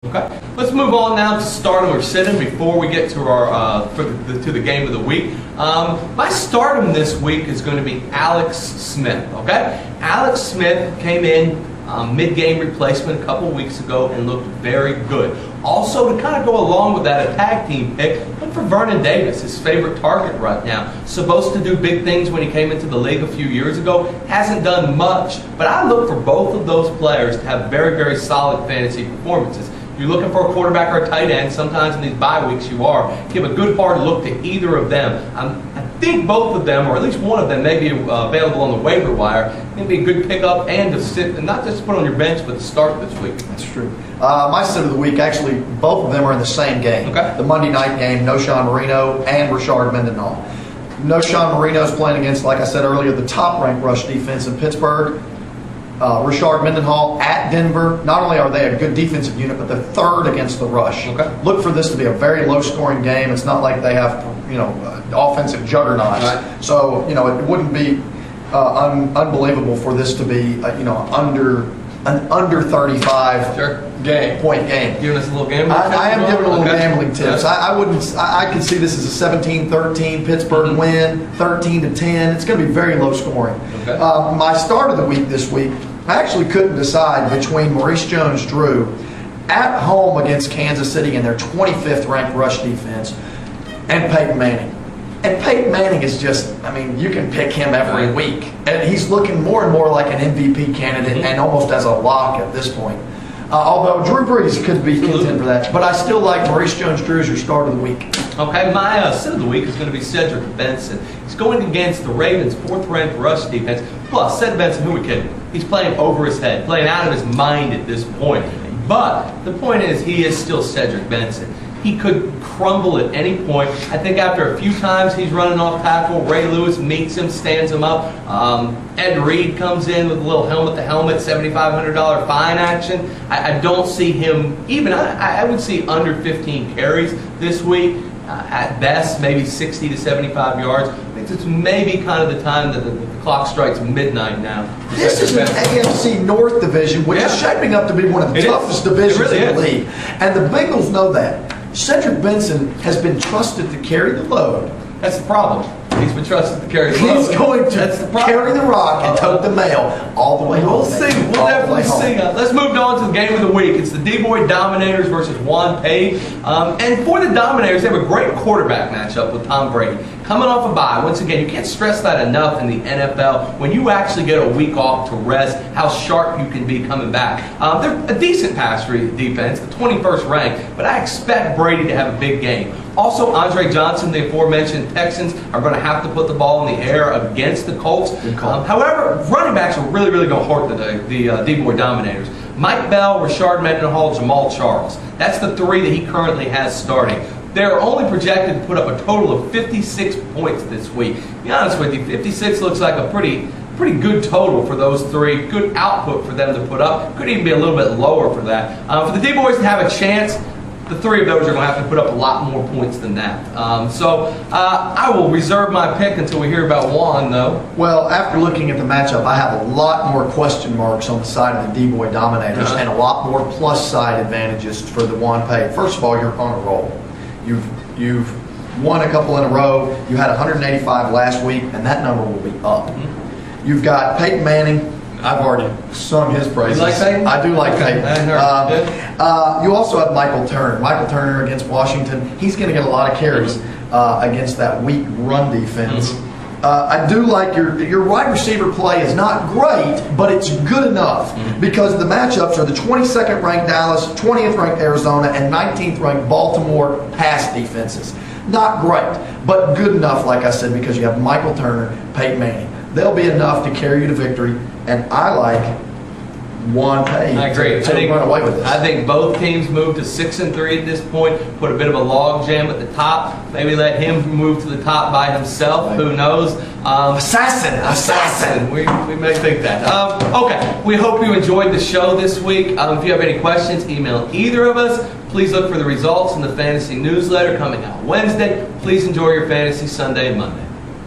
Okay, let's move on now to stardom or sit-in before we get to our to the game of the week. My stardom this week is going to be Alex Smith. Okay, Alex Smith came in mid-game replacement a couple weeks ago and looked very good. Also, to kind of go along with that, a tag team pick, look for Vernon Davis, his favorite target right now. Supposed to do big things when he came into the league a few years ago. Hasn't done much, but I look for both of those players to have very, very solid fantasy performances. If you're looking for a quarterback or a tight end, sometimes in these bye weeks you are. Give a good hard look to either of them. I think both of them, or at least one of them, may be available on the waiver wire. Maybe a good pickup and to sit, and not just put on your bench, but to start this week. That's true. My sit of the week, actually, both of them are in the same game. Okay. The Monday night game, Knowshon Moreno and Rashard Mendenhall. Knowshon Moreno is playing against, like I said earlier, the top-ranked rush defense in Pittsburgh. Rashard Mendenhall at Denver. Not only are they a good defensive unit, but they're third against the rush. Okay. Look for this to be a very low-scoring game. It's not like they have, offensive juggernauts. Right. So, it wouldn't be unbelievable for this to be, under 35 point game. Giving us a little gambling. I am giving a little Okay. gambling tips. Yeah. I could see this as a 17-13 Pittsburgh win, 13-10. It's going to be very low scoring. Okay. My start of the week this week, I actually couldn't decide between Maurice Jones-Drew at home against Kansas City in their 25th ranked rush defense and Peyton Manning. And Peyton Manning is just, you can pick him every week. And he's looking more and more like an MVP candidate and almost as a lock at this point. Although Drew Brees could be contending for that. But I still like Maurice Jones-Drew as your start of the week. Okay, my sit of the week is going to be Cedric Benson. He's going against the Ravens' fourth-ranked rush defense. Plus, Cedric Benson, who are we kidding? He's playing over his head, playing out of his mind at this point. But the point is, he is still Cedric Benson. He could crumble at any point. I think after a few times he's running off tackle, Ray Lewis meets him, stands him up. Ed Reed comes in with a little helmet-to-helmet, $7,500 fine action. I don't see him even, I would see under 15 carries this week. At best, maybe 60 to 75 yards. I think it's maybe kind of the time that the clock strikes midnight now. This is an AFC North division, which is shaping up to be one of the toughest divisions in the league. And the Bengals know that. Cedric Benson has been trusted to carry the load. That's the problem. He's been trusted to carry the load. He's going to carry the rock and tote the mail all the way home. We'll see. We'll definitely see. Let's move on to the game of the week. It's the D-Boy Dominators versus Juan Page. And for the Dominators, they have a great quarterback matchup with Tom Brady. Coming off a bye, once again, you can't stress that enough in the NFL. When you actually get a week off to rest, how sharp you can be coming back. They're a decent pass defense, the 21st ranked, but I expect Brady to have a big game. Also, Andre Johnson, the aforementioned Texans, are going to have to put the ball in the air against the Colts. However, running backs are really going to hurt the D-Boy Dominators. Mike Bell, Rashard Mendenhall, Jamal Charles. That's the three that he currently has starting. They're only projected to put up a total of 56 points this week. To be honest with you, 56 looks like a pretty good total for those three. Good output for them to put up. Could even be a little bit lower for that. For the D-Boys to have a chance, the three of those are going to have to put up a lot more points than that. I will reserve my pick until we hear about Juan, though. Well, after looking at the matchup, I have a lot more question marks on the side of the D-Boy Dominators and a lot more plus side advantages for the Juan Page. First of all, you're on a roll. You've won a couple in a row. You had 185 last week, and that number will be up. You've got Peyton Manning. I've already sung his praises. You like Peyton? I do like Peyton. You also have Michael Turner. Michael Turner against Washington. He's going to get a lot of carries against that weak run defense. I do like your wide receiver play is not great, but it's good enough because the matchups are the 22nd ranked Dallas, 20th ranked Arizona, and 19th ranked Baltimore pass defenses. Not great, but good enough, like I said, because you have Michael Turner, Peyton Manning. They'll be enough to carry you to victory, and I like Juan Page. I agree. To run away with this. I think both teams move to 6-3 at this point. Put a bit of a log jam at the top. Maybe let him move to the top by himself. Right. Who knows? Assassin. We may think that. Okay. We hope you enjoyed the show this week. If you have any questions, email either of us. Please look for the results in the fantasy newsletter coming out Wednesday. Please enjoy your fantasy Sunday and Monday.